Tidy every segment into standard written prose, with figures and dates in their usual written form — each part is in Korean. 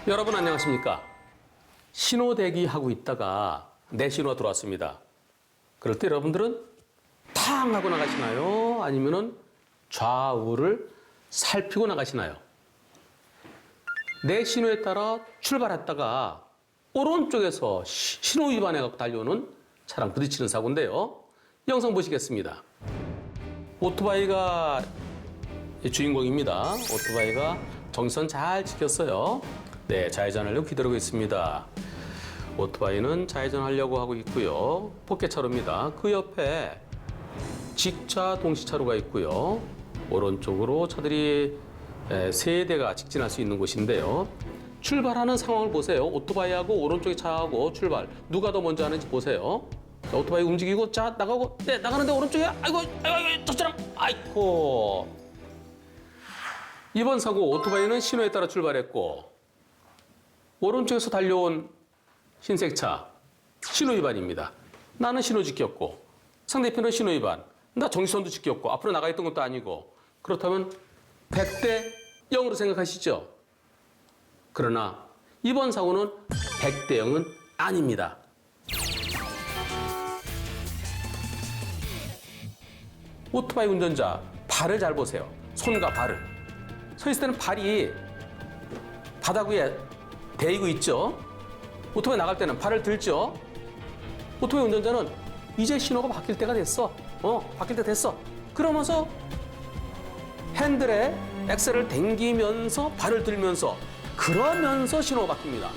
여러분 안녕하십니까? 신호 대기하고 있다가 내 신호가 들어왔습니다. 그럴 때 여러분들은 탕 하고 나가시나요? 아니면은 좌우를 살피고 나가시나요? 내 신호에 따라 출발했다가 오른쪽에서 신호 위반해서 달려오는 차량 부딪히는 사고인데요. 영상 보시겠습니다. 오토바이가 주인공입니다. 오토바이가 정선 잘 지켰어요. 네, 좌회전하려고 기다리고 있습니다. 오토바이는 좌회전하려고 하고 있고요. 포켓차로입니다. 그 옆에 직차 동시차로가 있고요. 오른쪽으로 차들이 세 대가 직진할 수 있는 곳인데요. 출발하는 상황을 보세요. 오토바이하고 오른쪽에 차하고 출발. 누가 더 먼저 하는지 보세요. 자, 오토바이 움직이고 자 나가고 네 나가는데 오른쪽에 아이고 저 사람 아이고. 이번 사고 오토바이는 신호에 따라 출발했고 오른쪽에서 달려온 흰색 차 신호 위반입니다. 나는 신호 지켰고 상대편은 신호 위반. 나 정지선도 지켰고 앞으로 나가 있던 것도 아니고 그렇다면 100대 0으로 생각하시죠? 그러나 이번 사고는 100대 0은 아닙니다. 오토바이 운전자 발을 잘 보세요. 손과 발을. 서 있을 때는 발이 바닥 위에 대이고 있죠. 오토바이 나갈 때는 발을 들죠. 오토바이 운전자는 이제 신호가 바뀔 때가 됐어. 바뀔 때 됐어. 그러면서 핸들에 엑셀을 당기면서 발을 들면서 그러면서 신호가 바뀝니다.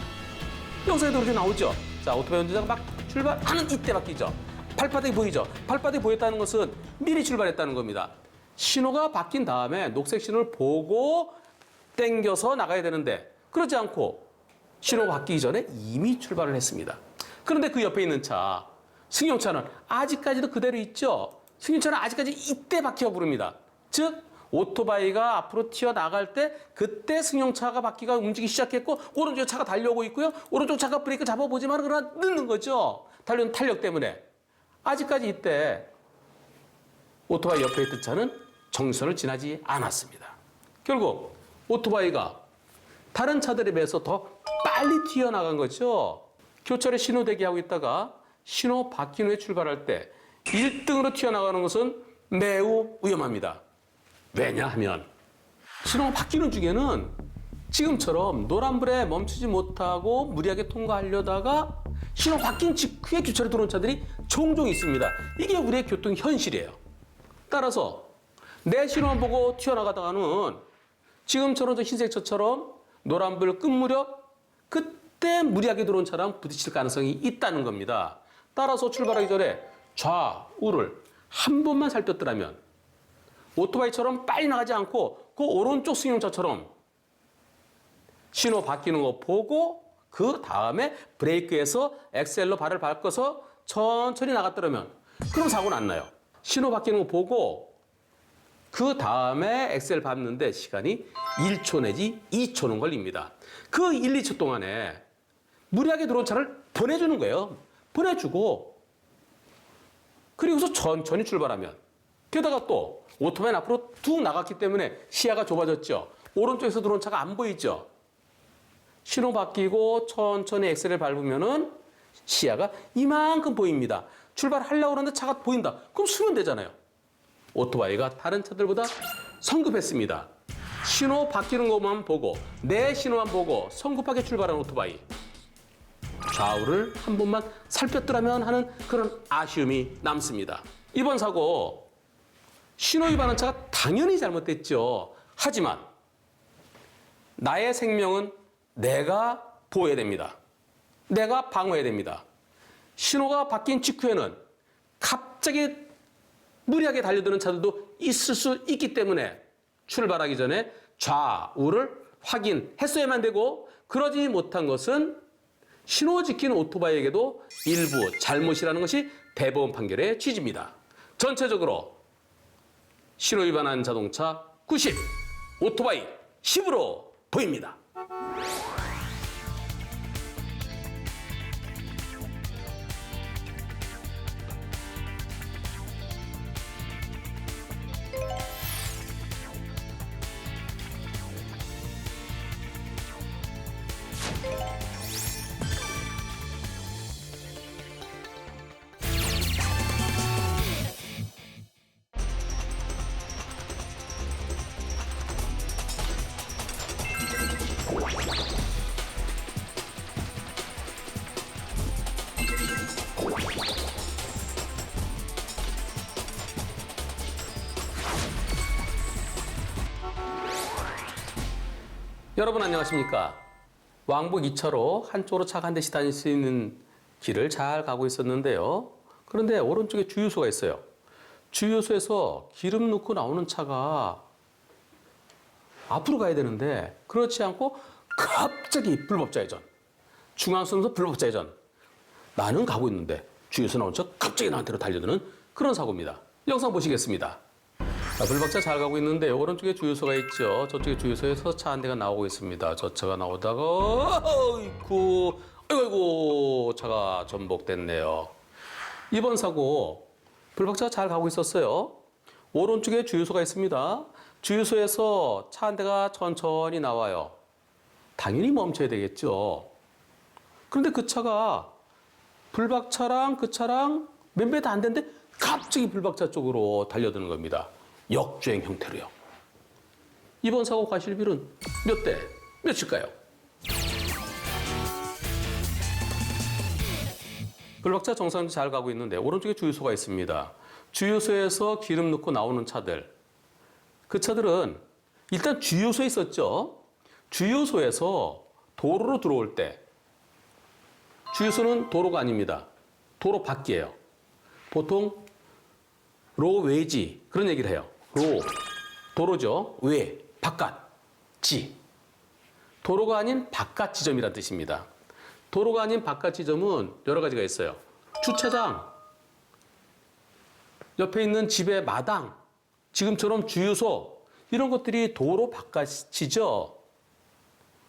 영상에도 그렇게 나오죠. 자, 오토바이 운전자가 막 출발하는 이때 바뀌죠. 발바닥이 보이죠. 발바닥이 보였다는 것은 미리 출발했다는 겁니다. 신호가 바뀐 다음에 녹색 신호를 보고 당겨서 나가야 되는데 그러지 않고 신호가 바뀌기 전에 이미 출발을 했습니다. 그런데 그 옆에 있는 차, 승용차는 아직까지도 그대로 있죠. 승용차는 아직까지 이때 바퀴가 부릅니다. 즉 오토바이가 앞으로 튀어나갈 때 그때 승용차가 바퀴가 움직이기 시작했고 오른쪽 차가 달려오고 있고요. 오른쪽 차가 브레이크 잡아보지만 그러나 늦는 거죠. 달려온 탄력 때문에. 아직까지 이때 오토바이 옆에 있던 차는 정선을 지나지 않았습니다. 결국 오토바이가 다른 차들에 비해서 더 빨리 튀어나간 거죠. 교차로 신호 대기하고 있다가 신호 바뀐 후에 출발할 때 1등으로 튀어나가는 것은 매우 위험합니다. 왜냐하면 신호가 바뀌는 중에는 지금처럼 노란불에 멈추지 못하고 무리하게 통과하려다가 신호 바뀐 직후에 교차로 들어온 차들이 종종 있습니다. 이게 우리의 교통 현실이에요. 따라서 내 신호만 보고 튀어나가다가는 지금처럼 저 흰색 차처럼 노란불 끝 무렵 그때 무리하게 들어온 차랑 부딪힐 가능성이 있다는 겁니다. 따라서 출발하기 전에 좌우를 한 번만 살폈더라면 오토바이처럼 빨리 나가지 않고 그 오른쪽 승용차처럼 신호 바뀌는 거 보고 그 다음에 브레이크에서 엑셀로 발을 밟고서 천천히 나갔더라면 그럼 사고는 안 나요. 신호 바뀌는 거 보고 그 다음에 엑셀 밟는데 시간이 1초 내지 2초는 걸립니다. 그 1, 2초 동안에 무리하게 들어온 차를 보내주는 거예요. 보내주고 그리고서 천천히 출발하면 게다가 또 오토바이는 앞으로 툭 나갔기 때문에 시야가 좁아졌죠. 오른쪽에서 들어온 차가 안 보이죠. 신호 바뀌고 천천히 엑셀을 밟으면은 시야가 이만큼 보입니다. 출발하려고 그러는데 차가 보인다. 그럼 쓰면 되잖아요. 오토바이가 다른 차들보다 성급했습니다. 신호 바뀌는 것만 보고 내 신호만 보고 성급하게 출발한 오토바이. 좌우를 한 번만 살폈더라면 하는 그런 아쉬움이 남습니다. 이번 사고 신호 위반한 차가 당연히 잘못됐죠. 하지만 나의 생명은 내가 보호해야 됩니다. 내가 방어해야 됩니다. 신호가 바뀐 직후에는 갑자기 무리하게 달려드는 차들도 있을 수 있기 때문에 출발하기 전에 좌우를 확인했어야만 되고 그러지 못한 것은 신호 지키는 오토바이에게도 일부 잘못이라는 것이 대법원 판결의 취지입니다. 전체적으로 신호 위반한 자동차 90, 오토바이 10으로 보입니다. 여러분 안녕하십니까? 왕복 2차로 한쪽으로 차가 한 대씩 다닐 수 있는 길을 잘 가고 있었는데요. 그런데 오른쪽에 주유소가 있어요. 주유소에서 기름 넣고 나오는 차가 앞으로 가야 되는데 그렇지 않고 갑자기 불법 좌회전. 중앙선에서 불법 좌회전. 나는 가고 있는데 주유소 나온 차 갑자기 나한테로 달려드는 그런 사고입니다. 영상 보시겠습니다. 자, 불박차 잘 가고 있는데 오른쪽에 주유소가 있죠. 저쪽에 주유소에서 차 한 대가 나오고 있습니다. 저 차가 나오다가 아이고 차가 전복됐네요. 이번 사고 불박차가 잘 가고 있었어요. 오른쪽에 주유소가 있습니다. 주유소에서 차 한 대가 천천히 나와요. 당연히 멈춰야 되겠죠. 그런데 그 차가 불박차랑 그 차랑 몇 메터 안 되는데 갑자기 불박차 쪽으로 달려드는 겁니다. 역주행 형태로요. 이번 사고 과실비는 몇 대 몇일까요? 불박차 정상적으로 잘 가고 있는데 오른쪽에 주유소가 있습니다. 주유소에서 기름 넣고 나오는 차들. 그 차들은 일단 주유소에 있었죠. 주유소에서 도로로 들어올 때 주유소는 도로가 아닙니다. 도로 밖이에요. 보통 로웨지 그런 얘기를 해요. 로, 도로죠. 외, 바깥, 지. 도로가 아닌 바깥 지점이라는 뜻입니다. 도로가 아닌 바깥 지점은 여러 가지가 있어요. 주차장, 옆에 있는 집의 마당, 지금처럼 주유소 이런 것들이 도로 바깥이죠.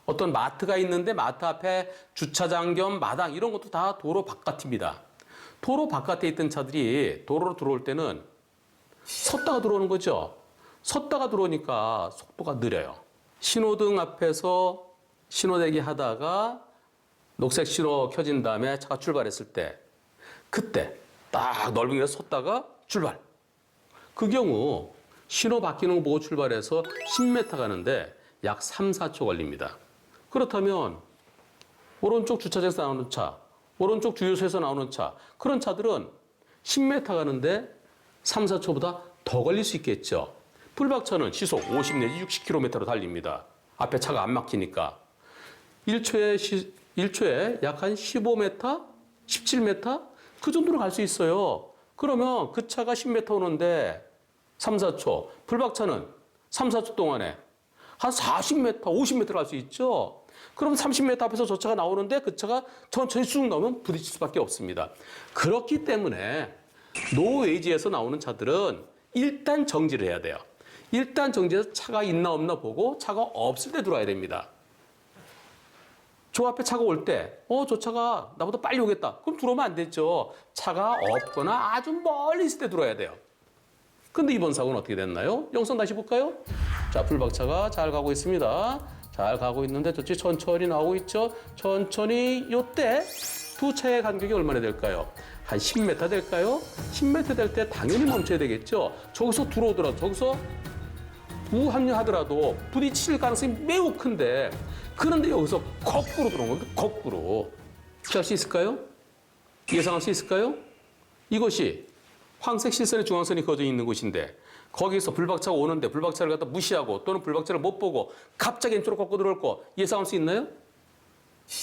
어떤 마트가 있는데 마트 앞에 주차장 겸 마당 이런 것도 다 도로 바깥입니다. 도로 바깥에 있던 차들이 도로로 들어올 때는 섰다가 들어오는 거죠. 섰다가 들어오니까 속도가 느려요. 신호등 앞에서 신호대기 하다가 녹색 신호 켜진 다음에 차가 출발했을 때 그때 딱 넓은 길에서 섰다가 출발. 그 경우 신호 바뀌는 거 보고 출발해서 10m 가는데 약 3, 4초 걸립니다. 그렇다면 오른쪽 주차장에서 나오는 차, 오른쪽 주유소에서 나오는 차 그런 차들은 10m 가는데 3, 4초보다 더 걸릴 수 있겠죠. 불박차는 시속 50 내지 60km로 달립니다. 앞에 차가 안 막히니까. 1초에 약 한 15m, 17m 그 정도로 갈 수 있어요. 그러면 그 차가 10m 오는데 3, 4초. 불박차는 3, 4초 동안에 한 40m, 50m 갈 수 있죠. 그럼 30m 앞에서 저 차가 나오는데 그 차가 천천히 쑥 나오면 부딪힐 수밖에 없습니다. 그렇기 때문에 노웨이지에서 나오는 차들은 일단 정지를 해야 돼요. 일단 정지해서 차가 있나 없나 보고 차가 없을 때 들어와야 됩니다. 저 앞에 차가 올 때, 저 차가 나보다 빨리 오겠다. 그럼 들어오면 안 되죠. 차가 없거나 아주 멀리 있을 때 들어와야 돼요. 근데 이번 사고는 어떻게 됐나요? 영상 다시 볼까요? 자, 불박차가 잘 가고 있습니다. 잘 가고 있는데 저쪽 천천히 나오고 있죠. 천천히 요때 두 차의 간격이 얼마나 될까요? 한 10m 될까요? 10m 될 때 당연히 멈춰야 되겠죠. 저기서 들어오더라도 저기서 우합류하더라도 부딪힐 가능성이 매우 큰데 그런데 여기서 거꾸로 들어온 겁니다. 거꾸로. 피할 수 있을까요? 예상할 수 있을까요? 이것이 황색 실선의 중앙선이 그어져 있는 곳인데 거기서 불박차가 오는데 불박차를 갖다 무시하고 또는 불박차를 못 보고 갑자기 왼쪽으로 꺾고 들어올 거 예상할 수 있나요?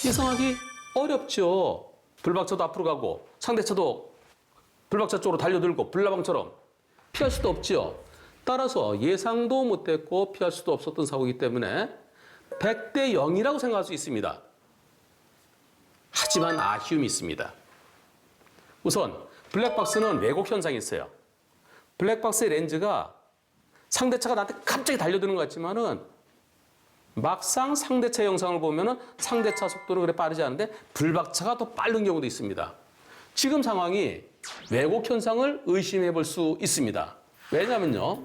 예상하기 어렵죠. 불박차도 앞으로 가고 상대차도 불박차 쪽으로 달려들고 불나방처럼 피할 수도 없죠. 따라서 예상도 못했고 피할 수도 없었던 사고이기 때문에 100대 0이라고 생각할 수 있습니다. 하지만 아쉬움이 있습니다. 우선 블랙박스는 왜곡 현상이 있어요. 블랙박스의 렌즈가 상대차가 나한테 갑자기 달려드는 것 같지만은 막상 상대차 영상을 보면은 상대차 속도는 그래 빠르지 않은데 불박차가 더 빠른 경우도 있습니다. 지금 상황이 왜곡 현상을 의심해 볼 수 있습니다. 왜냐면요.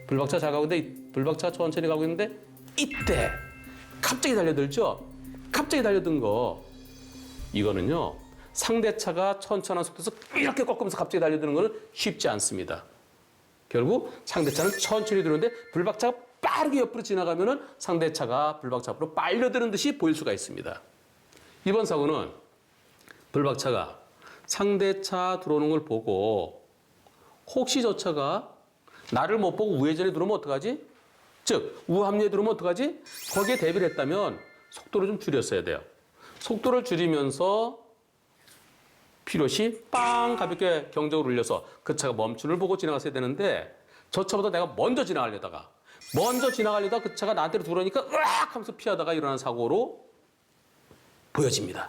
불박차 잘 가고 있는데 불박차가 천천히 가고 있는데 이때 갑자기 달려들죠. 갑자기 달려든 거 이거는요. 상대차가 천천한 속도에서 이렇게 꺾으면서 갑자기 달려드는 거는 쉽지 않습니다. 결국 상대차는 천천히 들어오는데 불박차가 빠르게 옆으로 지나가면은 상대차가 불박차 앞으로 빨려드는 듯이 보일 수가 있습니다. 이번 사고는 불박차가 상대차 들어오는 걸 보고 혹시 저 차가 나를 못 보고 우회전에 들어오면 어떡하지? 즉 우합류에 들어오면 어떡하지? 거기에 대비를 했다면 속도를 좀 줄였어야 돼요. 속도를 줄이면서 필요시 빵 가볍게 경적을 울려서 그 차가 멈춤을 보고 지나갔어야 되는데 저 차보다 내가 먼저 지나가려다가 그 차가 나한테로 들어오니까 으악 하면서 피하다가 일어난 사고로 보여집니다.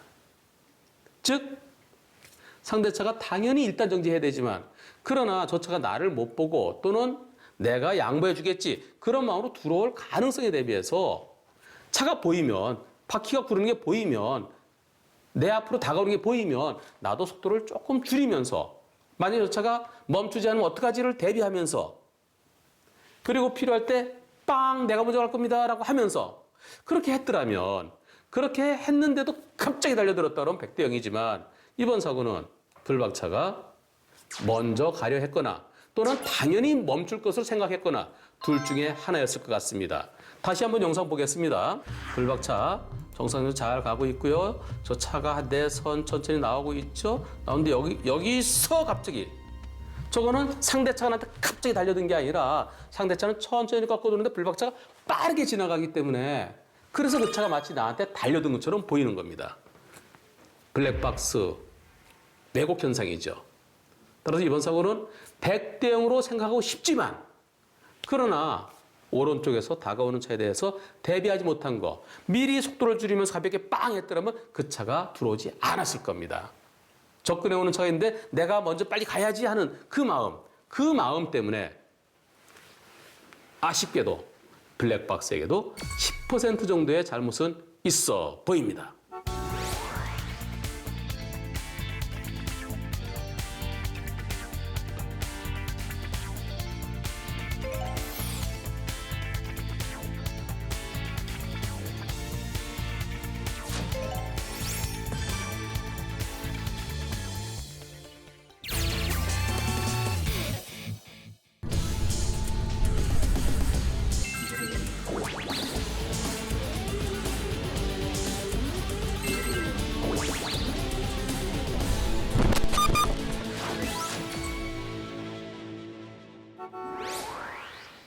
즉 상대차가 당연히 일단 정지해야 되지만 그러나 저 차가 나를 못 보고 또는 내가 양보해 주겠지 그런 마음으로 들어올 가능성에 대비해서 차가 보이면 바퀴가 구르는 게 보이면 내 앞으로 다가오는 게 보이면 나도 속도를 조금 줄이면서 만약에 저 차가 멈추지 않으면 어떡하지를 대비하면서 그리고 필요할 때 빵 내가 먼저 갈 겁니다 라고 하면서 그렇게 했더라면 그렇게 했는데도 갑자기 달려들었다 그러면 100대 0이지만 이번 사고는 불박차가 먼저 가려 했거나 또는 당연히 멈출 것을 생각했거나 둘 중에 하나였을 것 같습니다. 다시 한번 영상 보겠습니다. 불박차 정상적으로 잘 가고 있고요. 저 차가 한 네 선 천천히 나오고 있죠. 나오는데 여기서 갑자기 저거는 상대차가 나한테 갑자기 달려든 게 아니라 상대차는 천천히 꺾어 도는데 불박차가 빠르게 지나가기 때문에 그래서 그 차가 마치 나한테 달려든 것처럼 보이는 겁니다. 블랙박스 왜곡 현상이죠. 따라서 이번 사고는 100대 0으로 생각하고 싶지만 그러나 오른쪽에서 다가오는 차에 대해서 대비하지 못한 거 미리 속도를 줄이면서 가볍게 빵 했더라면 그 차가 들어오지 않았을 겁니다. 접근해 오는 차가 있는데 내가 먼저 빨리 가야지 하는 그 마음 때문에 아쉽게도 블랙박스에게도 10% 정도의 잘못은 있어 보입니다.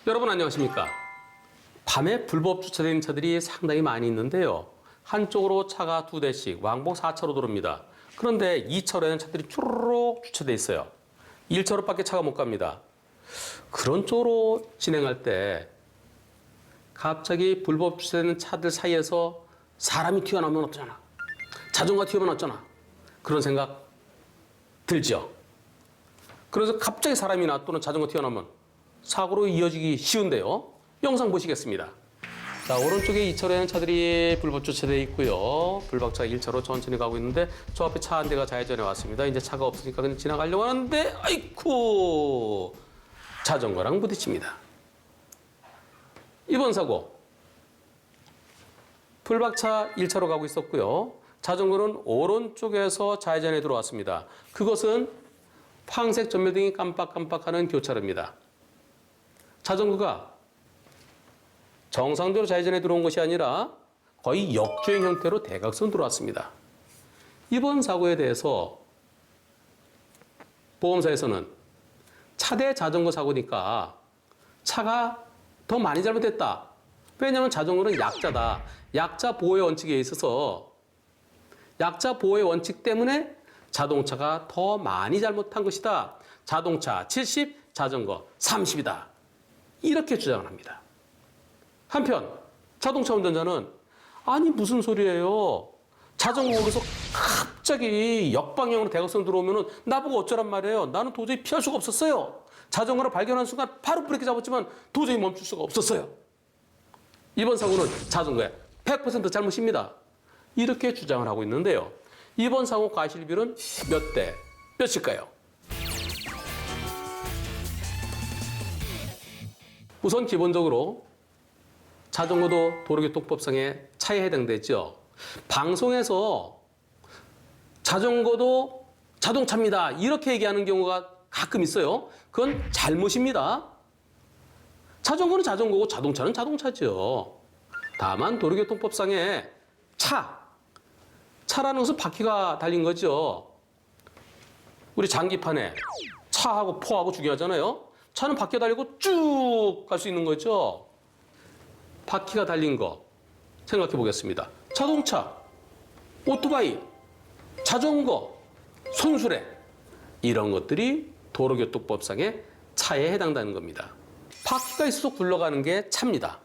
여러분 안녕하십니까? 밤에 불법 주차된 차들이 상당히 많이 있는데요. 한쪽으로 차가 2대씩 왕복 4차로 들어옵니다. 그런데 2차로에는 차들이 쭈르륵 주차돼 있어요. 1차로밖에 차가 못 갑니다. 그런 쪽으로 진행할 때 갑자기 불법 주차되는 차들 사이에서 사람이 튀어나오면 어쩌나? 자전거가 튀어나오면 어쩌나? 그런 생각 들죠? 그래서 갑자기 사람이나 또는 자전거 튀어나오면 사고로 이어지기 쉬운데요. 영상 보시겠습니다. 자, 오른쪽에 2차로에는 차들이 불법 주차되어 있고요. 불박차가 1차로 천천히 가고 있는데 저 앞에 차 한 대가 좌회전해 왔습니다. 이제 차가 없으니까 그냥 지나가려고 하는데 아이쿠 자전거랑 부딪힙니다. 이번 사고 불박차 1차로 가고 있었고요. 자전거는 오른쪽에서 좌회전에 들어왔습니다. 그것은 황색 전멸등이 깜빡깜빡하는 교차로입니다. 자전거가 정상적으로 좌회전에 들어온 것이 아니라 거의 역주행 형태로 대각선 들어왔습니다. 이번 사고에 대해서 보험사에서는 차대 자전거 사고니까 차가 더 많이 잘못됐다. 왜냐하면 자전거는 약자다. 약자 보호의 원칙에 있어서 약자 보호의 원칙 때문에 자동차가 더 많이 잘못한 것이다. 자동차 70, 자전거 30이다. 이렇게 주장을 합니다. 한편 자동차 운전자는 아니 무슨 소리예요. 자전거 거기서 갑자기 역방향으로 대각선 들어오면 나보고 어쩌란 말이에요. 나는 도저히 피할 수가 없었어요. 자전거를 발견한 순간 바로 브레이크 잡았지만 도저히 멈출 수가 없었어요. 이번 사고는 자전거의 100% 잘못입니다. 이렇게 주장을 하고 있는데요. 이번 사고 과실비율은 몇 대 몇일까요? 우선 기본적으로 자전거도 도로교통법상의 차에 해당되죠. 방송에서 자전거도 자동차입니다. 이렇게 얘기하는 경우가 가끔 있어요. 그건 잘못입니다. 자전거는 자전거고 자동차는 자동차죠. 다만 도로교통법상의 차라는 것은 바퀴가 달린 거죠. 우리 장기판에 차하고 포하고 중요하잖아요. 차는 바퀴 달리고 쭉 갈 수 있는 거죠. 바퀴가 달린 거 생각해 보겠습니다. 자동차, 오토바이, 자전거, 손수레 이런 것들이 도로교통법상의 차에 해당되는 겁니다. 바퀴가 있어서 굴러가는 게 차입니다.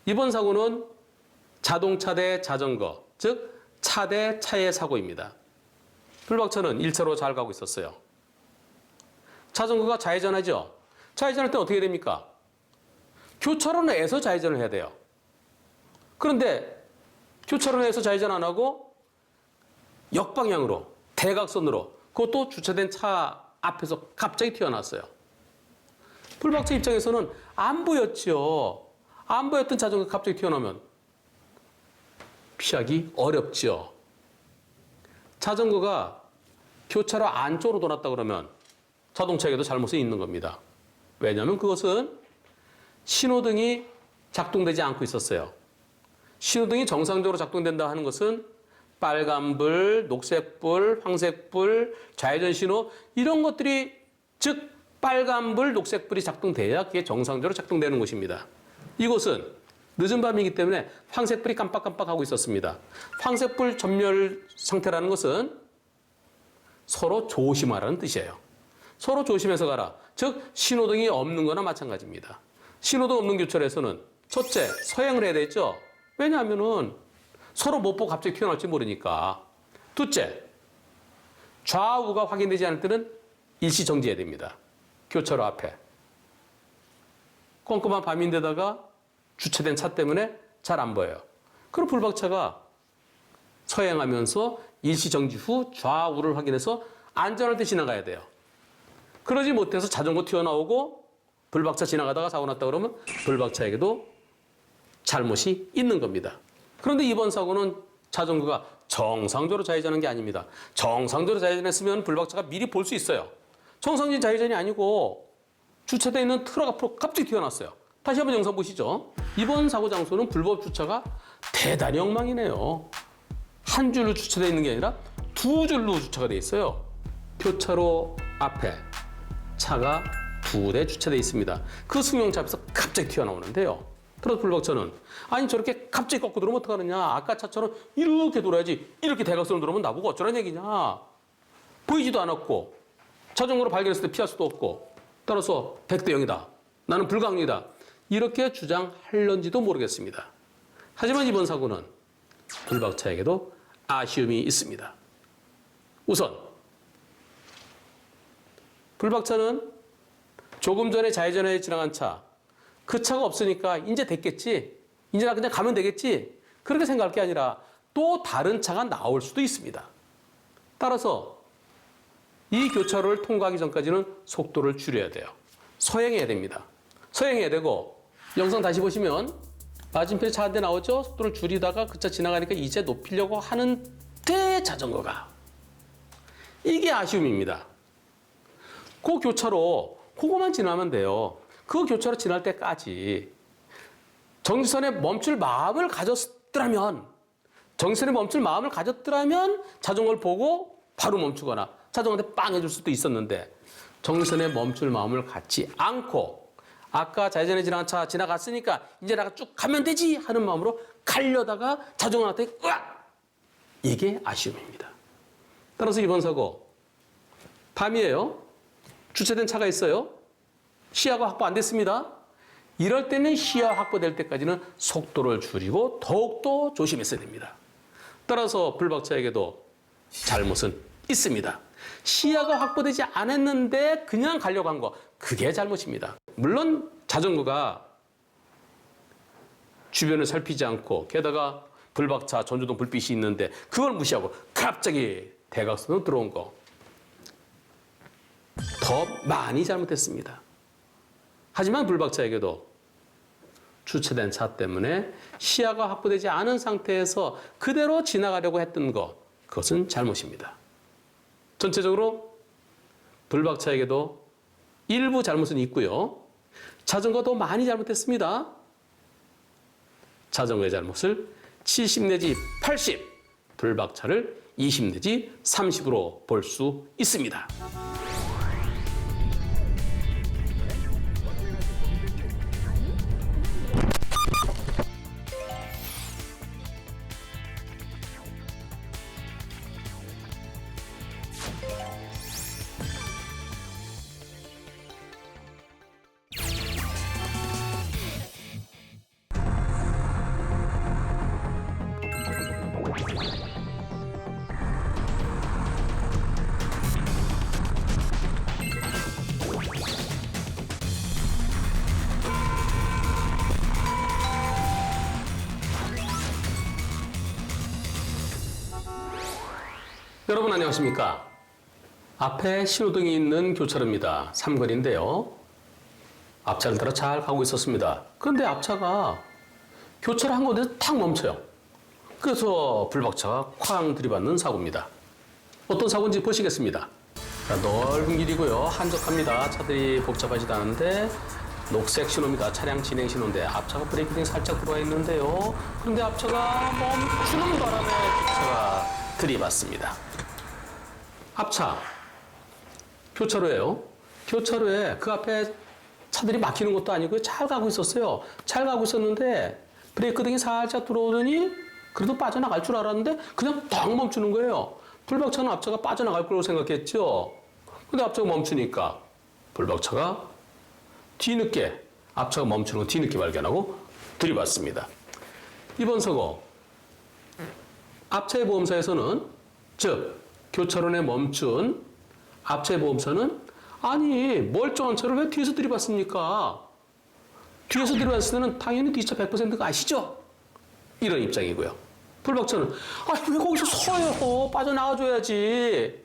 이번 사고는 자동차 대 자전거, 즉 차 대 차의 사고입니다. 불박차는 1차로 잘 가고 있었어요. 자전거가 좌회전하죠. 좌회전할 때 어떻게 됩니까? 교차로 내에서 좌회전을 해야 돼요. 그런데 교차로 내에서 좌회전 안 하고 역방향으로 대각선으로 그것도 주차된 차 앞에서 갑자기 튀어나왔어요. 불박차 입장에서는 안 보였죠. 안 보였던 자전거가 갑자기 튀어나오면 피하기 어렵죠. 자전거가 교차로 안쪽으로 돌았다 그러면 자동차에게도 잘못이 있는 겁니다. 왜냐하면 그것은 신호등이 작동되지 않고 있었어요. 신호등이 정상적으로 작동된다 하는 것은 빨간불, 녹색불, 황색불, 좌회전 신호 이런 것들이 즉 빨간불, 녹색불이 작동돼야 그게 정상적으로 작동되는 것입니다. 이곳은 늦은 밤이기 때문에 황색불이 깜빡깜빡하고 있었습니다. 황색불 전멸 상태라는 것은 서로 조심하라는 뜻이에요. 서로 조심해서 가라. 즉 신호등이 없는 거나 마찬가지입니다. 신호등 없는 교차로에서는 첫째, 서행을 해야 되죠. 왜냐하면은 서로 못 보고 갑자기 튀어나올지 모르니까. 둘째, 좌우가 확인되지 않을 때는 일시 정지해야 됩니다. 교차로 앞에. 꼼꼼한 밤인데다가 주차된 차 때문에 잘 안 보여요. 그럼 불박차가 서행하면서 일시 정지 후 좌우를 확인해서 안전할 때 지나가야 돼요. 그러지 못해서 자전거 튀어나오고 불박차 지나가다가 사고 났다 그러면 불박차에게도 잘못이 있는 겁니다. 그런데 이번 사고는 자전거가 정상적으로 좌회전한 게 아닙니다. 정상적으로 좌회전했으면 불박차가 미리 볼 수 있어요. 정상적인 좌회전이 아니고 주차되어 있는 트럭 앞으로 갑자기 튀어나왔어요. 다시 한번 영상 보시죠. 이번 사고 장소는 불법 주차가 대단히 엉망이네요. 한 줄로 주차되어 있는 게 아니라 두 줄로 주차가 되어 있어요. 교차로 앞에 차가 두 대 주차되어 있습니다. 그 승용차 앞에서 갑자기 튀어나오는데요. 그래서 불박차는 아니 저렇게 갑자기 꺾고 들어오면 어떡하느냐. 아까 차처럼 이렇게 돌아야지. 이렇게 대각선으로 들어오면 나보고 어쩌라는 얘기냐. 보이지도 않았고 자전거로 발견했을 때 피할 수도 없고 따라서 100대 0이다. 나는 불가항력이다. 이렇게 주장할런지도 모르겠습니다. 하지만 이번 사고는 불박차에게도 아쉬움이 있습니다. 우선 불박차는 조금 전에 좌회전에 지나간 차, 그 차가 없으니까 이제 됐겠지, 이제 나 그냥 가면 되겠지 그렇게 생각할 게 아니라 또 다른 차가 나올 수도 있습니다. 따라서 이 교차로를 통과하기 전까지는 속도를 줄여야 돼요. 서행해야 됩니다. 서행해야 되고 영상 다시 보시면 맞은편에 차 한 대 나오죠? 속도를 줄이다가 그 차 지나가니까 이제 높이려고 하는데 자전거가. 이게 아쉬움입니다. 그 교차로 그거만 지나면 돼요. 그 교차로 지날 때까지 정지선에 멈출 마음을 가졌더라면 자전거를 보고 바로 멈추거나 자전거한테 빵 해줄 수도 있었는데 정지선에 멈출 마음을 갖지 않고 아까 좌회전에 지나간 차 지나갔으니까 이제 내가 쭉 가면 되지 하는 마음으로 가려다가 자전거한테 으악! 이게 아쉬움입니다. 따라서 이번 사고 밤이에요. 주차된 차가 있어요. 시야가 확보 안 됐습니다. 이럴 때는 시야 확보될 때까지는 속도를 줄이고 더욱더 조심했어야 됩니다. 따라서 불박차에게도 잘못은 있습니다. 시야가 확보되지 않았는데 그냥 가려고 한 거, 그게 잘못입니다. 물론 자전거가 주변을 살피지 않고 게다가 불박차 전조등 불빛이 있는데 그걸 무시하고 갑자기 대각선으로 들어온 거 더 많이 잘못했습니다. 하지만 불박차에게도 주차된 차 때문에 시야가 확보되지 않은 상태에서 그대로 지나가려고 했던 거, 그것은 잘못입니다. 전체적으로 불박차에게도 일부 잘못은 있고요. 자전거도 많이 잘못했습니다. 자전거의 잘못을 70 내지 80, 불박차를 20 내지 30으로 볼 수 있습니다. 여러분 안녕하십니까? 앞에 신호등이 있는 교차로입니다. 삼거리인데요. 앞차를 따라 잘 가고 있었습니다. 그런데 앞차가 교차로 한 곳에서 탁 멈춰요. 그래서 불박차가 쾅 들이받는 사고입니다. 어떤 사고인지 보시겠습니다. 자, 넓은 길이고요. 한적합니다. 차들이 복잡하지도 않은데 녹색 신호입니다. 차량 진행 신호인데 앞차가 브레이크등이 살짝 들어와 있는데요. 그런데 앞차가 멈추는 바람에 뒷차가 들이받습니다. 앞차 교차로예요. 교차로에 그 앞에 차들이 막히는 것도 아니고 잘 가고 있었어요. 잘 가고 있었는데 브레이크등이 살짝 들어오더니 그래도 빠져나갈 줄 알았는데 그냥 딱 멈추는 거예요. 불박차는 앞차가 빠져나갈 거라고 생각했죠. 근데 앞차가 멈추니까 불박차가 뒤늦게 앞차가 멈추는 거 뒤늦게 발견하고 들이받습니다. 이번 사고 앞차의 보험사에서는 즉 교차로에 멈춘 앞차의 보험사는 아니 멀쩡한 차를 왜 뒤에서 들이받습니까? 뒤에서 들이받을 때는 당연히 뒷차 100%가 아시죠? 이런 입장이고요. 불박차는 왜 거기서 서요? 빠져나가줘야지.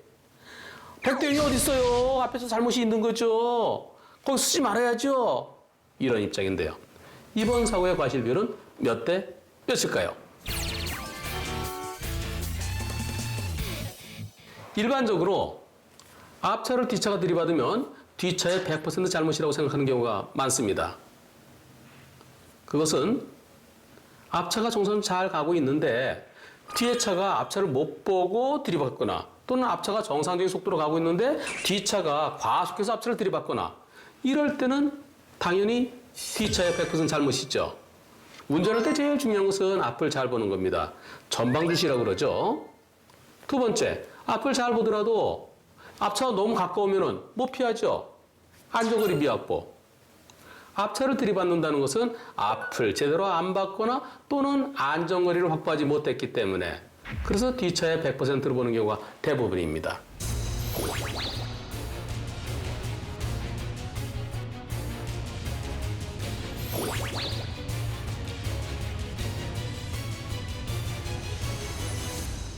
100대 1이 어디 있어요? 앞에서 잘못이 있는 거죠. 거기 쓰지 말아야죠. 이런 입장인데요. 이번 사고의 과실비율은 몇 대 몇일까요? 일반적으로 앞차를 뒷차가 들이받으면 뒷차의 100% 잘못이라고 생각하는 경우가 많습니다. 그것은 앞차가 정선 잘 가고 있는데 뒤에 차가 앞차를 못 보고 들이받거나 또는 앞차가 정상적인 속도로 가고 있는데 뒤차가 과속해서 앞차를 들이받거나 이럴 때는 당연히 뒤차의 100% 잘못이죠. 운전할 때 제일 중요한 것은 앞을 잘 보는 겁니다. 전방주시라고 그러죠. 두 번째, 앞을 잘 보더라도 앞차가 너무 가까우면 못 피하죠. 안전거리 미확보. 앞차를 들이받는다는 것은 앞을 제대로 안 봤거나 또는 안전거리를 확보하지 못했기 때문에 그래서 뒤차의 100%를 보는 경우가 대부분입니다.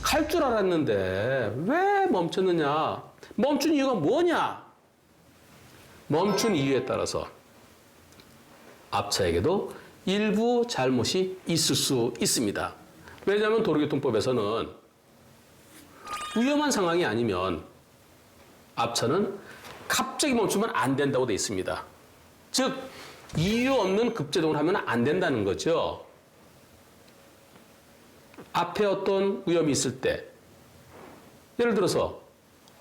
갈 줄 알았는데 왜 멈췄느냐? 멈춘 이유가 뭐냐? 멈춘 이유에 따라서 앞차에게도 일부 잘못이 있을 수 있습니다. 왜냐하면 도로교통법에서는 위험한 상황이 아니면 앞차는 갑자기 멈추면 안 된다고 되어 있습니다. 즉 이유 없는 급제동을 하면 안 된다는 거죠. 앞에 어떤 위험이 있을 때 예를 들어서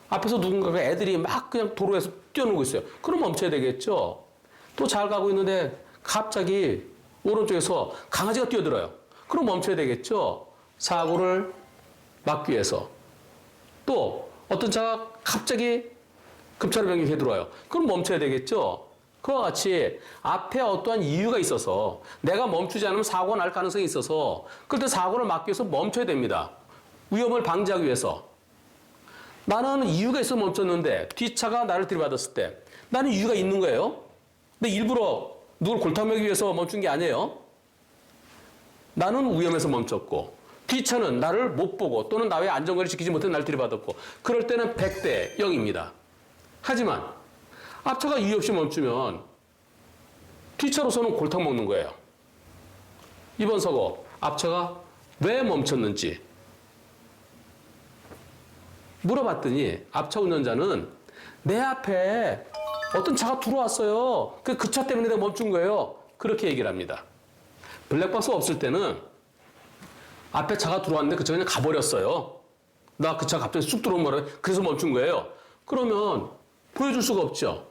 앞에서 누군가가 애들이 막 그냥 도로에서 뛰어놀고 있어요. 그럼 멈춰야 되겠죠. 또 잘 가고 있는데 갑자기 오른쪽에서 강아지가 뛰어들어요. 그럼 멈춰야 되겠죠. 사고를 막기 위해서. 또 어떤 차가 갑자기 급차로 변경해 들어와요. 그럼 멈춰야 되겠죠. 그와 같이 앞에 어떠한 이유가 있어서 내가 멈추지 않으면 사고가 날 가능성이 있어서 그럴 때 사고를 막기 위해서 멈춰야 됩니다. 위험을 방지하기 위해서. 나는 이유가 있어서 멈췄는데 뒷차가 나를 들이받았을 때 나는 이유가 있는 거예요. 근데 일부러 누굴 골탕먹이기 위해서 멈춘 게 아니에요. 나는 위험해서 멈췄고 뒷차는 나를 못 보고 또는 나의 안전거리 지키지 못해 나를 들이받았고 그럴 때는 100대 0입니다. 하지만 앞차가 이유 없이 멈추면 뒷차로서는 골탕 먹는 거예요. 이번 사고 앞차가 왜 멈췄는지 물어봤더니 앞차 운전자는 내 앞에 어떤 차가 들어왔어요. 그 차 때문에 내가 멈춘 거예요. 그렇게 얘기를 합니다. 블랙박스 없을 때는 앞에 차가 들어왔는데 그 차가 그냥 가버렸어요. 나 그 차가 갑자기 쑥 들어온 거라 그래서 멈춘 거예요. 그러면 보여줄 수가 없죠.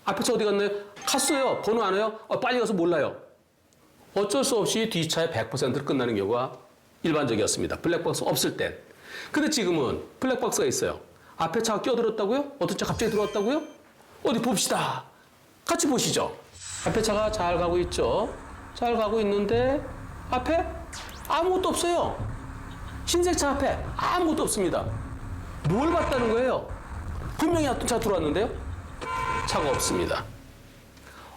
앞에 차 어디 갔나요? 갔어요. 번호 안 와요? 빨리 가서 몰라요. 어쩔 수 없이 뒤차의 100%로 끝나는 경우가 일반적이었습니다. 블랙박스 없을 땐. 근데 지금은 블랙박스가 있어요. 앞에 차가 끼어들었다고요? 어떤 차 갑자기 들어왔다고요? 어디 봅시다. 같이 보시죠. 앞에 차가 잘 가고 있죠. 잘 가고 있는데 앞에 아무것도 없어요. 흰색 차 앞에 아무것도 없습니다. 뭘 봤다는 거예요? 분명히 어떤 차 들어왔는데요? 차가 없습니다.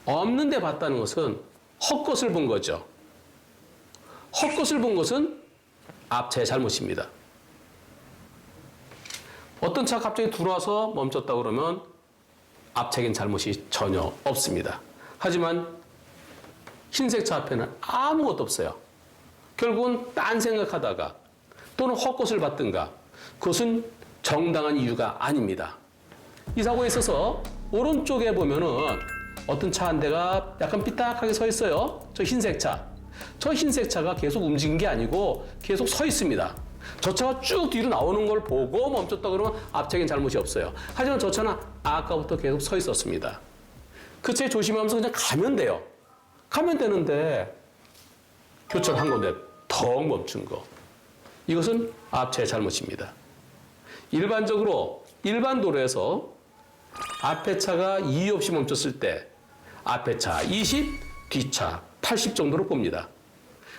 없는데 봤다는 것은 헛것을 본 거죠. 헛것을 본 것은 앞차의 잘못입니다. 어떤 차가 갑자기 들어와서 멈췄다 그러면 앞차에겐 잘못이 전혀 없습니다. 하지만 흰색 차 앞에는 아무것도 없어요. 결국은 딴 생각하다가 또는 헛것을 받든가 그것은 정당한 이유가 아닙니다. 이 사고에 있어서 오른쪽에 보면은 어떤 차 한 대가 약간 삐딱하게 서 있어요. 저 흰색 차. 저 흰색 차가 계속 움직인 게 아니고 계속 서 있습니다. 저 차가 쭉 뒤로 나오는 걸 보고 멈췄다 그러면 앞차에겐 잘못이 없어요. 하지만 저 차는 아까부터 계속 서 있었습니다. 그 차에 조심하면서 그냥 가면 돼요. 가면 되는데 교차로 한 건데 더 멈춘 거. 이것은 앞차의 잘못입니다. 일반적으로 일반 도로에서 앞에 차가 이유 없이 멈췄을 때 앞에 차 20, 뒤차 80 정도로 봅니다.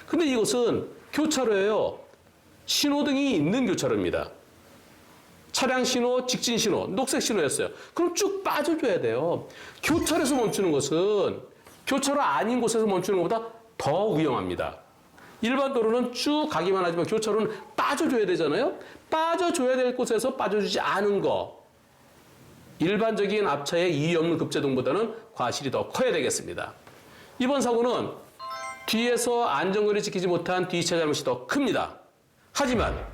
근데 이것은 교차로예요. 신호등이 있는 교차로입니다. 차량 신호, 직진 신호, 녹색 신호였어요. 그럼 쭉 빠져줘야 돼요. 교차로에서 멈추는 것은 교차로 아닌 곳에서 멈추는 것보다 더 위험합니다. 일반 도로는 쭉 가기만 하지만 교차로는 빠져줘야 되잖아요. 빠져줘야 될 곳에서 빠져주지 않은 거. 일반적인 앞차의 이유 없는 급제동보다는 과실이 더 커야 되겠습니다. 이번 사고는 뒤에서 안전거리 지키지 못한 뒤차 잘못이 더 큽니다. 하지만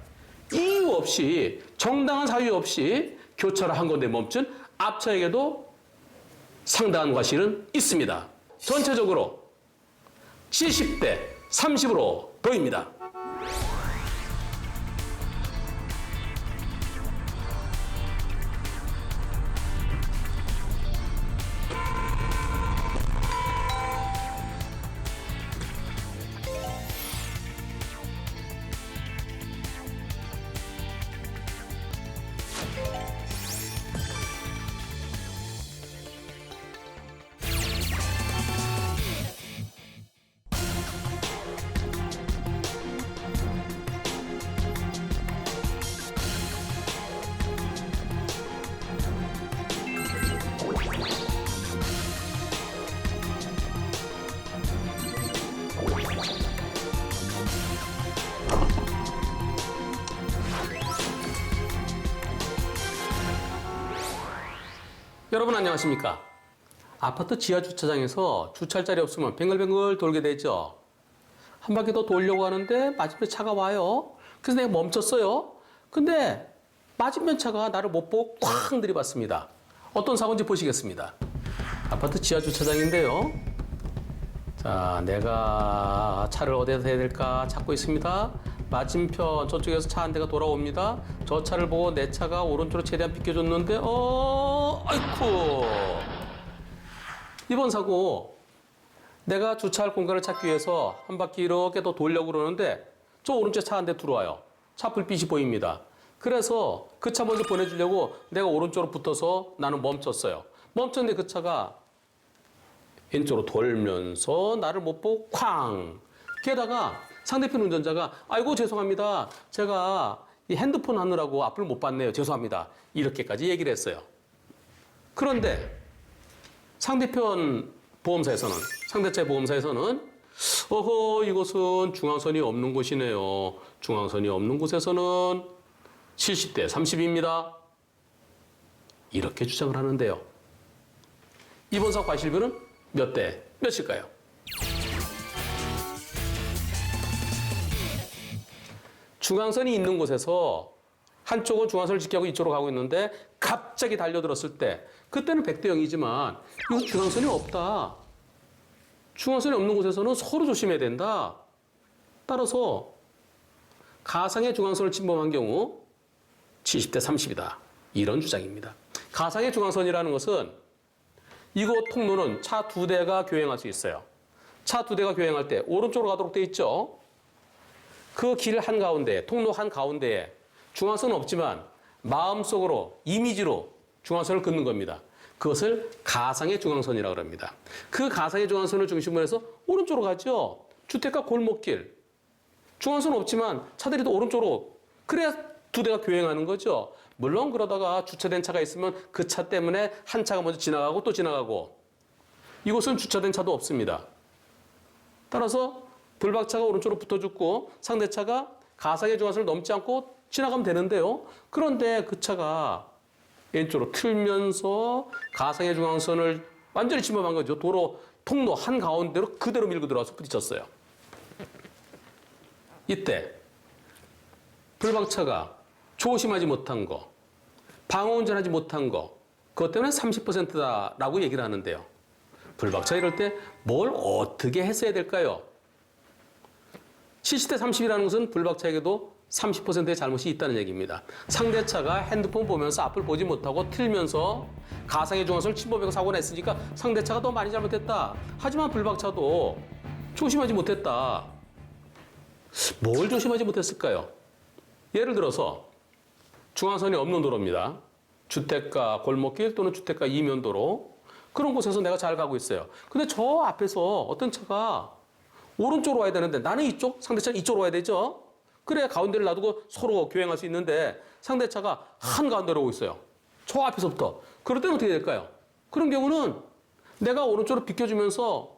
이유 없이 정당한 사유 없이 교차로 한 건데 멈춘 앞차에게도 상당한 과실은 있습니다. 전체적으로 70대 30으로 보입니다. 여러분 안녕하십니까? 아파트 지하 주차장에서 주차할 자리 없으면 뱅글뱅글 돌게 되죠. 한 바퀴 더 돌려고 하는데 맞은편 차가 와요. 그래서 내가 멈췄어요. 근데 맞은편 차가 나를 못 보고 쾅 들이받습니다. 어떤 사고인지 보시겠습니다. 아파트 지하 주차장인데요. 자, 내가 차를 어디에서 해야 될까 찾고 있습니다. 맞은편 저쪽에서 차 한 대가 돌아옵니다. 저 차를 보고 내 차가 오른쪽으로 최대한 비켜줬는데 아이쿠. 이번 사고 내가 주차할 공간을 찾기 위해서 한 바퀴 이렇게 더 돌려고 그러는데 저 오른쪽에 차 한 대 들어와요. 차 불빛이 보입니다. 그래서 그 차 먼저 보내주려고 내가 오른쪽으로 붙어서 나는 멈췄어요. 멈췄는데 그 차가 왼쪽으로 돌면서 나를 못 보고 쾅. 게다가 상대편 운전자가 아이고 죄송합니다. 제가 이 핸드폰 하느라고 앞을 못 봤네요. 죄송합니다. 이렇게까지 얘기를 했어요. 그런데 상대편 보험사에서는 상대차의 보험사에서는 어허 이곳은 중앙선이 없는 곳이네요. 중앙선이 없는 곳에서는 70대 30입니다. 이렇게 주장을 하는데요. 이번 사고 과실비는 몇 대 몇일까요? 중앙선이 있는 곳에서 한쪽은 중앙선을 지키고 이쪽으로 가고 있는데 갑자기 달려들었을 때 그때는 100대 0이지만 이거 중앙선이 없다. 중앙선이 없는 곳에서는 서로 조심해야 된다. 따라서 가상의 중앙선을 침범한 경우 70대 30이다. 이런 주장입니다. 가상의 중앙선이라는 것은 이곳 통로는 차 두 대가 교행할 수 있어요. 차 두 대가 교행할 때 오른쪽으로 가도록 돼 있죠. 그 길 한가운데, 통로 한가운데에 중앙선은 없지만 마음속으로, 이미지로 중앙선을 긋는 겁니다. 그것을 가상의 중앙선이라고 합니다. 그 가상의 중앙선을 중심으로 해서 오른쪽으로 가죠. 주택가 골목길. 중앙선 없지만 차들이 또 오른쪽으로. 그래야 두 대가 교행하는 거죠. 물론 그러다가 주차된 차가 있으면 그 차 때문에 한 차가 먼저 지나가고 또 지나가고. 이곳은 주차된 차도 없습니다. 따라서 불박차가 오른쪽으로 붙어 죽고 상대차가 가상의 중앙선을 넘지 않고 지나가면 되는데요. 그런데 그 차가 왼쪽으로 틀면서 가상의 중앙선을 완전히 침범한 거죠. 도로 통로 한가운데로 그대로 밀고 들어와서 부딪혔어요. 이때 불박차가 조심하지 못한 거, 방어운전하지 못한 거, 그것 때문에 30%다라고 얘기를 하는데요. 불박차 이럴 때 뭘 어떻게 했어야 될까요? 70대 30이라는 것은 불박차에게도 30%의 잘못이 있다는 얘기입니다. 상대차가 핸드폰 보면서 앞을 보지 못하고 틀면서 가상의 중앙선을 침범하고 사고 냈으니까 상대차가 더 많이 잘못했다. 하지만 불박차도 조심하지 못했다. 뭘 조심하지 못했을까요? 예를 들어서 중앙선이 없는 도로입니다. 주택가 골목길 또는 주택가 이면도로 그런 곳에서 내가 잘 가고 있어요. 근데 저 앞에서 어떤 차가 오른쪽으로 와야 되는데 나는 이쪽, 상대차는 이쪽으로 와야 되죠. 그래야 가운데를 놔두고 서로 교행할 수 있는데 상대차가 한가운데로 오고 있어요. 저 앞에서부터. 그럴 때는 어떻게 될까요? 그런 경우는 내가 오른쪽으로 비켜주면서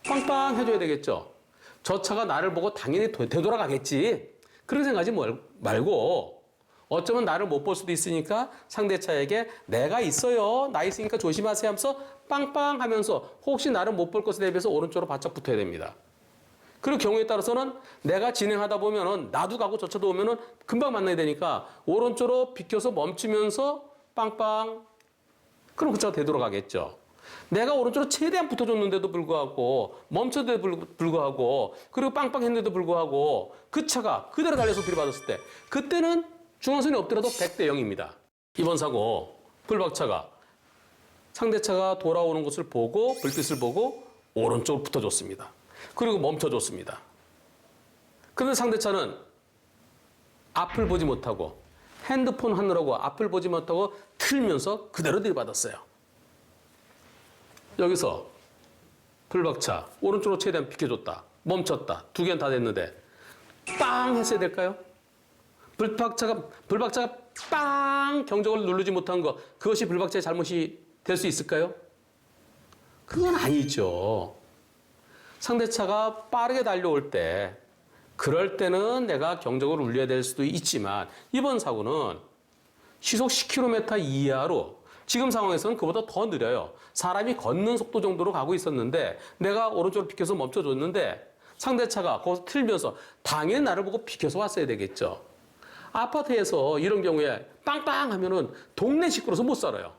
빵빵 해줘야 되겠죠. 저 차가 나를 보고 당연히 되돌아가겠지. 그렇게 생각하지 말고 어쩌면 나를 못 볼 수도 있으니까 상대차에게 내가 있어요. 나 있으니까 조심하세요 하면서 빵빵 하면서 혹시 나를 못 볼 것에 대비해서 오른쪽으로 바짝 붙어야 됩니다. 그리고 경우에 따라서는 내가 진행하다 보면은 나도 가고 저 차도 오면은 금방 만나야 되니까 오른쪽으로 비켜서 멈추면서 빵빵. 그럼 그 차가 되돌아가겠죠. 내가 오른쪽으로 최대한 붙어줬는데도 불구하고 멈췄는데도 불구하고 그리고 빵빵 했는데도 불구하고 그 차가 그대로 달려서 들이받았을 때 그때는 중앙선이 없더라도 100대 0입니다. 이번 사고 불박차가 상대차가 돌아오는 것을 보고 불빛을 보고 오른쪽으로 붙어줬습니다. 그리고 멈춰줬습니다. 그런데 상대차는 앞을 보지 못하고 핸드폰 하느라고 앞을 보지 못하고 틀면서 그대로 들이받았어요. 여기서 불박차 오른쪽으로 최대한 비켜줬다. 멈췄다. 두 개는 다 됐는데 빵 했어야 될까요? 불박차가 빵 경적을 누르지 못한 거 그것이 불박차의 잘못이 될 수 있을까요? 그건 아니죠. 상대차가 빠르게 달려올 때 그럴 때는 내가 경적을 울려야 될 수도 있지만 이번 사고는 시속 10km 이하로 지금 상황에서는 그보다 더 느려요. 사람이 걷는 속도 정도로 가고 있었는데 내가 오른쪽으로 비켜서 멈춰줬는데 상대차가 거기서 틀면서 당연히 나를 보고 비켜서 왔어야 되겠죠. 아파트에서 이런 경우에 빵빵 하면은 동네 식구로서 못 살아요.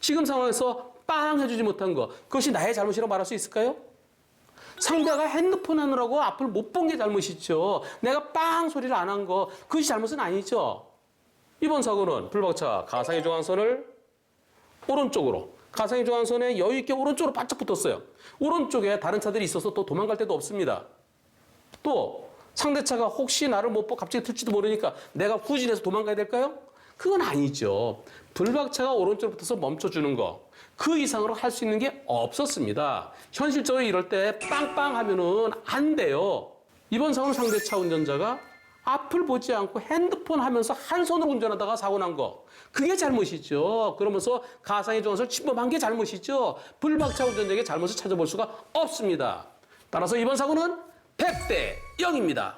지금 상황에서 빵 해주지 못한 거 그것이 나의 잘못이라고 말할 수 있을까요? 상대가 핸드폰 하느라고 앞을 못 본 게 잘못이죠. 내가 빵 소리를 안 한 거 그것이 잘못은 아니죠. 이번 사고는 불박차 가상의 중앙선을 오른쪽으로 가상의 중앙선에 여유 있게 오른쪽으로 바짝 붙었어요. 오른쪽에 다른 차들이 있어서 또 도망갈 데도 없습니다. 또 상대차가 혹시 나를 못 보고 갑자기 틀지도 모르니까 내가 후진해서 도망가야 될까요? 그건 아니죠. 불박차가 오른쪽으로 붙어서 멈춰주는 거. 그 이상으로 할 수 있는 게 없었습니다. 현실적으로 이럴 때 빵빵 하면은 안 돼요. 이번 사고는 상대차 운전자가 앞을 보지 않고 핸드폰 하면서 한 손으로 운전하다가 사고 난 거. 그게 잘못이죠. 그러면서 가상의 중앙선을 침범한 게 잘못이죠. 불박차 운전자에게 잘못을 찾아볼 수가 없습니다. 따라서 이번 사고는 100대 0입니다.